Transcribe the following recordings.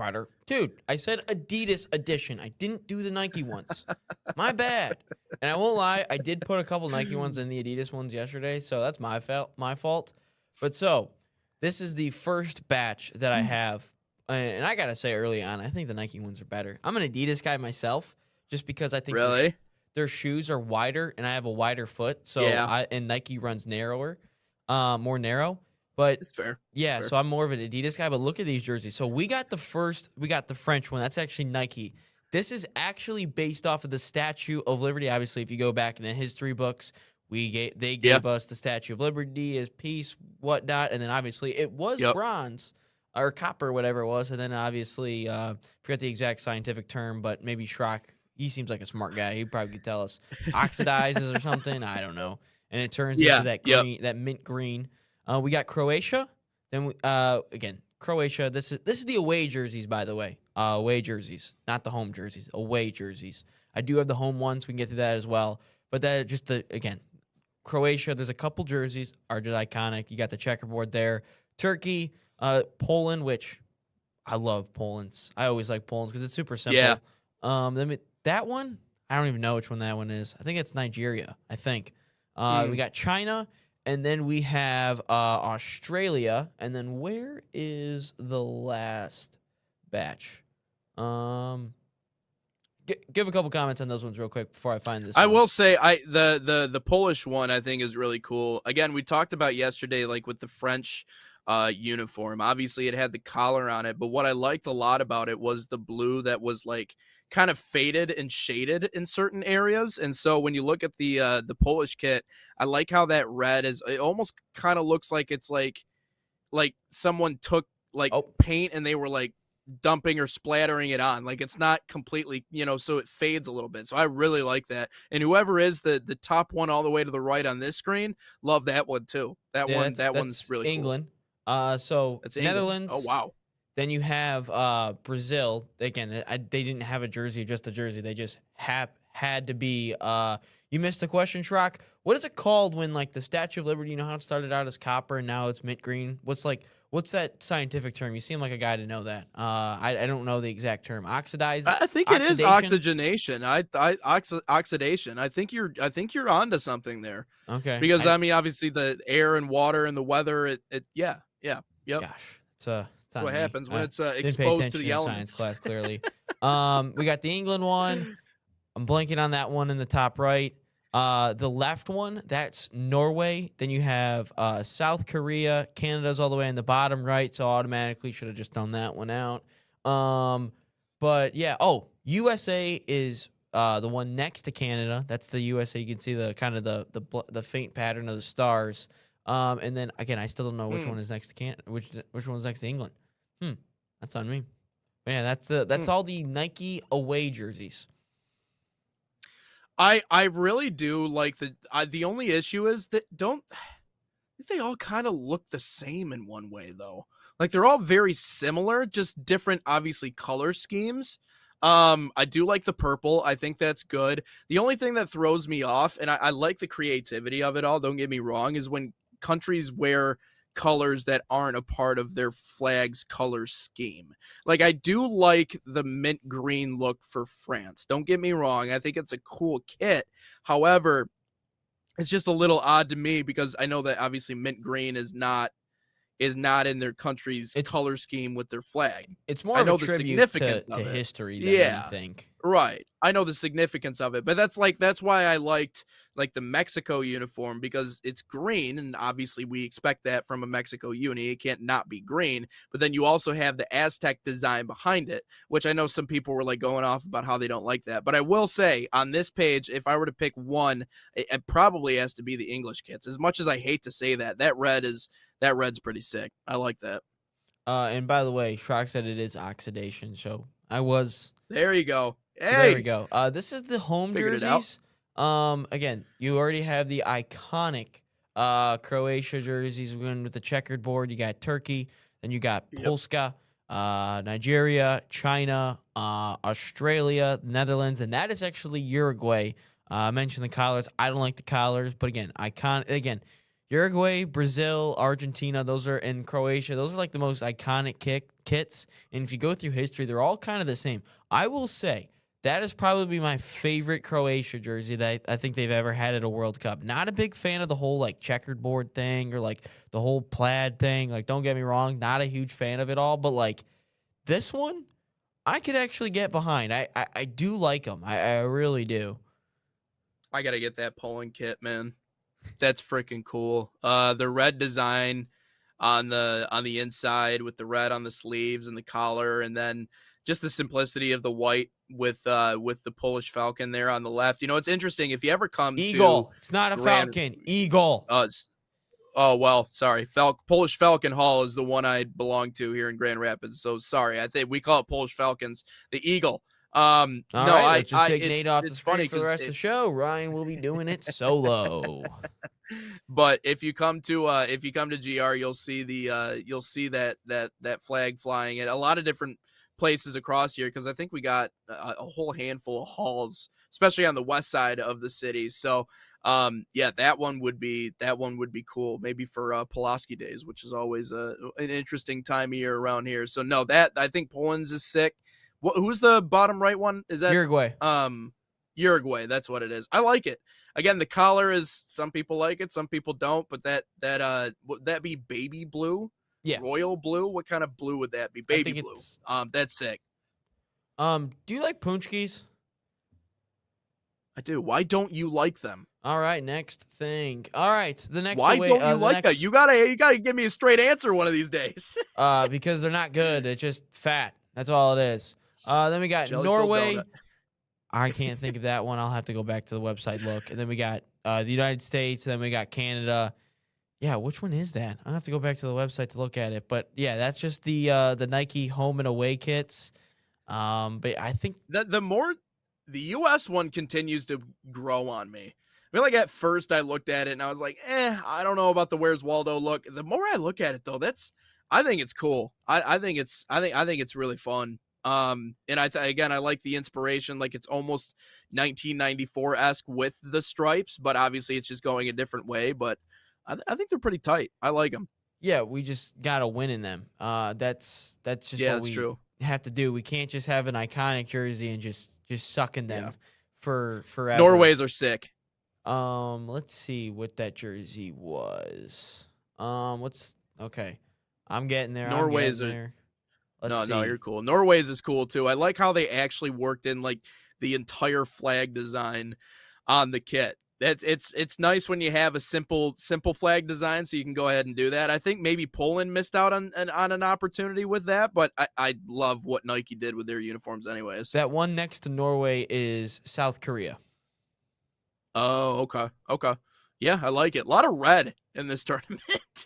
Better. Dude, I said Adidas edition. I didn't do the Nike ones. My bad. And I won't lie, I did put a couple Nike ones in the Adidas ones yesterday, so that's my fault. But so, this is the first batch that I have. And I got to say early on, I think the Nike ones are better. I'm an Adidas guy myself, just because I think Really? their shoes are wider, and I have a wider foot. So Yeah. and Nike runs narrower, more narrow. But It's fair. yeah, It's fair. so I'm more of an Adidas guy, but look at these jerseys. So we got the French one. That's actually Nike. This is actually based off of the Statue of Liberty. Obviously, if you go back in the history books, they gave us the Statue of Liberty as peace, whatnot, and then obviously it was Yep. bronze or copper, whatever it was, and then obviously forget the exact scientific term, but maybe Schrock. He seems like a smart guy. He probably could tell us oxidizes or something. I don't know, and it turns into that green, that mint green. We got Croatia. Then we, again, Croatia. This is the away jerseys, by the way. Away jerseys, not the home jerseys. Away jerseys. I do have the home ones. We can get to that as well. But that just again, Croatia. There's a couple jerseys are just iconic. You got the checkerboard there. Turkey, Poland, which I love Poland's. I always like Poland's because it's super simple. Yeah. That one, I don't even know which one that one is. I think it's Nigeria. I think. We got China. And then we have Australia. And then where is the last batch? Give a couple comments on those ones real quick before I find this I one. will say the Polish one I think is really cool. Again, we talked about yesterday, like with the French uniform. Obviously, it had the collar on it, but what I liked a lot about it was the blue that was like kind of faded and shaded in certain areas. And so when you look at the Polish kit, I like how that red is. It almost kind of looks like it's like someone took like paint and they were like dumping or splattering it on. Like it's not completely, so it fades a little bit. So I really like that. And whoever is the top one all the way to the right on this screen, love that one too. That one's really England. Cool. So That's Netherlands. England. Oh wow. Then you have Brazil. Again, they didn't have a jersey, just a jersey. They just had to be. You missed the question, Shrock. What is it called when like the Statue of Liberty? You know how it started out as copper and now it's mint green. What's that scientific term? You seem like a guy to know that. I don't know the exact term. Oxidize. I think it is oxygenation. Oxidation. I think you're onto something there. Okay. Because I mean, obviously the air and water and the weather. Yep. Gosh, it's what happens when it's didn't pay exposed attention to the in elements. science class, clearly. We got the England one. I'm blanking on that one in the top right. The left one, that's Norway. Then you have South Korea. Canada's all the way in the bottom right, so automatically should have just done that one out. But yeah, USA is the one next to Canada. That's the USA. You can see the kind of the faint pattern of the stars. And then again, I still don't know which one is next to Canada. Which one's next to England? That's on me. Man, that's all the Nike away jerseys. I really do like the only issue is that they all kind of look the same in one way though. Like they're all very similar, just different obviously color schemes. I do like the purple. I think that's good. The only thing that throws me off, and I like the creativity of it all, don't get me wrong, is when countries wear colors that aren't a part of their flag's color scheme. Like I do like the mint green look for France. Don't get me wrong. I think it's a cool kit. However, it's just a little odd to me because I know that obviously mint green is not in their country's color scheme with their flag. It's more of a tribute to history than anything. Right. I know the significance of it, but that's why I liked like the Mexico uniform because it's green, and obviously we expect that from a Mexico uni. It can't not be green, but then you also have the Aztec design behind it, which I know some people were like going off about how they don't like that. But I will say on this page, if I were to pick one, it probably has to be the English kits. As much as I hate to say that, that red's pretty sick. I like that. And by the way, Shrock said it is oxidation, so I was. There you go. Hey. So there we go. This is the home jerseys. Again, you already have the iconic Croatia jerseys. We're going with the checkered board. You got Turkey, then you got Polska, Nigeria, China, Australia, Netherlands, and that is actually Uruguay. I mentioned the collars. I don't like the collars, but again, Uruguay, Brazil, Argentina, those are in Croatia. Those are like the most iconic kits. And if you go through history, they're all kind of the same. I will say that is probably my favorite Croatia jersey that I think they've ever had at a World Cup. Not a big fan of the whole like checkered board thing or like the whole plaid thing. Like, don't get me wrong, not a huge fan of it all. But like this one, I could actually get behind. I do like them. I really do. I gotta get that Poland kit, man. That's freaking cool. The red design on the inside with the red on the sleeves and the collar, and then just the simplicity of the white with the Polish Falcon there on the left. You know, it's interesting if you ever come Eagle. to It's not a Grand, falcon. Eagle. oh well, sorry. Polish Falcon Hall is the one I belong to here in Grand Rapids. So sorry, I think we call it Polish Falcons. The Eagle. All No, right, let's just take Nate off the it's screen funny for the 'cause rest of the show. Ryan will be doing it solo. but if you come to GR, you'll see that flag flying at a lot of different places across here, because I think we got a whole handful of halls, especially on the west side of the city. So yeah, that one would be cool, maybe for Pulaski Days, which is always an interesting time of year around here. So no, that I think Poland's is sick. Who's the bottom right one? Is that Uruguay? Uruguay, that's what it is. I like it. Again, the collar is, some people like it, some people don't, but would that be baby blue? Yeah. Royal blue? What kind of blue would that be? Baby blue. That's sick. Do you like punchkis? I do. Why don't you like them? All right, next thing. All right, the next. Why don't you like that? You gotta give me a straight answer one of these days. Because they're not good. It's just fat. That's all it is. Then we got Jelly-filled Norway. donut. I can't think of that one. I'll have to go back to the website look. And then we got the United States. And then we got Canada. Yeah, which one is that? I'll have to go back to the website to look at it. But yeah, that's just the Nike home and away kits. But I think the U.S. one continues to grow on me. I mean, like at first I looked at it and I was like, I don't know about the Where's Waldo look. The more I look at it though, I think it's cool. I think it's really fun. And again, I like the inspiration. Like, it's almost 1994-esque with the stripes, but obviously it's just going a different way. But I think they're pretty tight. I like them. yeah, we just gotta win in them. That's just what we true. have to do. We can't just have an iconic jersey and just suck in them for forever. Norways are sick. Let's see what that jersey was. Okay. I'm getting there. Norways I'm are- getting there. No, you're cool. Norway's is cool too. I like how they actually worked in like the entire flag design on the kit. It's nice when you have a simple flag design, so you can go ahead and do that. I think maybe Poland missed out on an opportunity with that, but I love what Nike did with their uniforms anyways. That one next to Norway is South Korea. Oh, okay. Yeah, I like it. A lot of red in this tournament.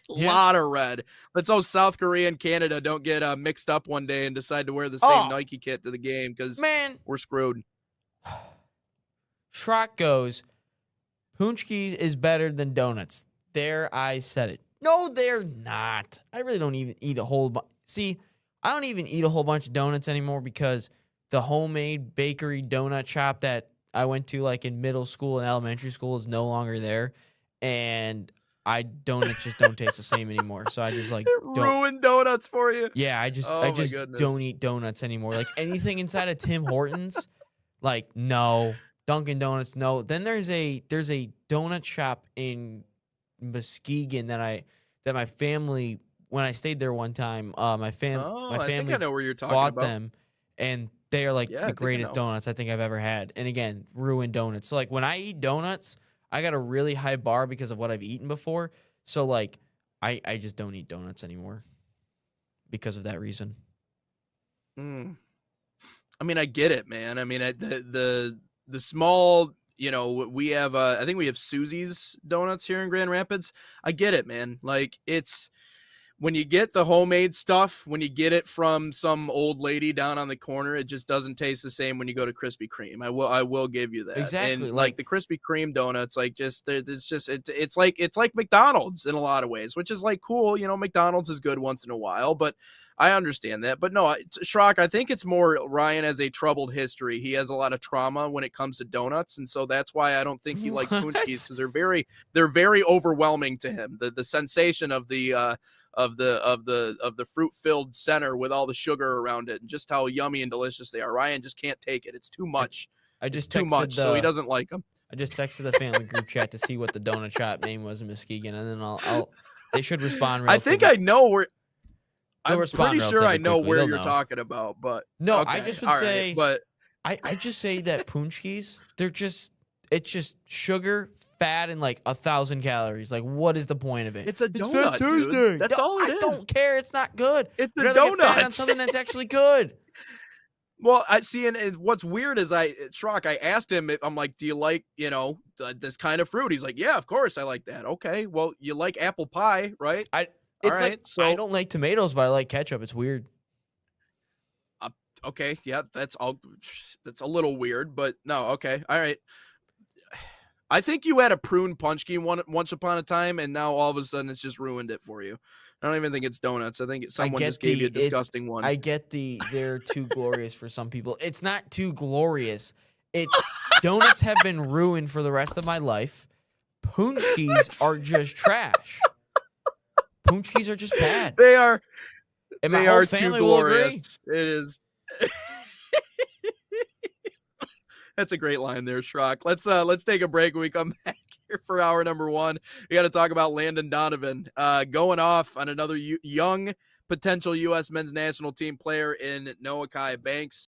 Yeah. Lot of red. Let's hope South Korea and Canada don't get mixed up one day and decide to wear the same Nike kit to the game, because Man, we're screwed. Schrock goes, Punchkis is better than donuts. There, I said it. No, they're not. I really don't even eat a whole bunch. See, I don't even eat a whole bunch of donuts anymore because the homemade bakery donut shop that I went to like in middle school and elementary school is no longer there. And donuts just don't taste the same anymore. So I just like don't. Ruined donuts for you. Yeah, I just goodness. don't eat donuts anymore. Like anything inside of Tim Hortons, like no. Dunkin' Donuts, no. Then there's a donut shop in Muskegon that my family, when I stayed there one time, my I family think I know where you're talking bought about. them, and they are like Yeah, I the think I greatest know. donuts I think I've ever had. And again, ruined donuts. So like when I eat donuts, I got a really high bar because of what I've eaten before. So like I just don't eat donuts anymore because of that reason. I mean, I get it, man. I mean, the small, we have I think we have Susie's Donuts here in Grand Rapids. I get it, man. Like, it's when you get the homemade stuff, when you get it from some old lady down on the corner, it just doesn't taste the same when you go to Krispy Kreme. I will give you that. Exactly, And like- like the Krispy Kreme donuts, like it's like McDonald's in a lot of ways, which is like cool. McDonald's is good once in a while, but I understand that, but no, Schrock, I think it's more Ryan has a troubled history. He has a lot of trauma when it comes to donuts, and so that's why I don't think he likes What? Punchkis because they're very overwhelming to him. The sensation of the fruit filled center with all the sugar around it, and just how yummy and delicious they are. Ryan just can't take it. It's too much. I It's just too texted much, so he the doesn't like them. I just texted the family group chat to see what the donut shop name was in Muskegon, and then I'll they should respond I think relatively. I know where. They'll I'm respond pretty sure I relatively know quickly. where They'll you're know. talking about, but No, okay, I just would all right, say but I just say that Punchkis, it's just sugar, fat, and like 1,000 calories. Like, what is the point of it? it's a Fat donut, dude. Tuesday. That's all it I is. don't care. It's not good. It's I'd a rather get fat on donut. something that's actually good. Well, I see, and what's weird is Schrock, I asked him, I'm like, do you like, this kind of fruit? He's like, yeah, of course I like that. Okay, well, you like apple pie, right? It's All like right, so I don't like tomatoes, but I like ketchup. It's weird. okay, yeah, that's a little weird, but no, okay, all right. I think you had a prune punchki once upon a time, and now all of a sudden it's just ruined it for you. I don't even think it's donuts. I think someone get just gave you a the- disgusting one. I get they're too glorious for some people. It's not too glorious. It's donuts have been ruined for the rest of my life. Punchkis are just trash. Punchkis are just bad. They are. And my They whole are too family will agree. glorious. It is. That's a great line there, Schrock. Let's take a break when we come back here for hour number one. We got to talk about Landon Donovan going off on another young potential U.S. men's national team player in Noah Kai Banks.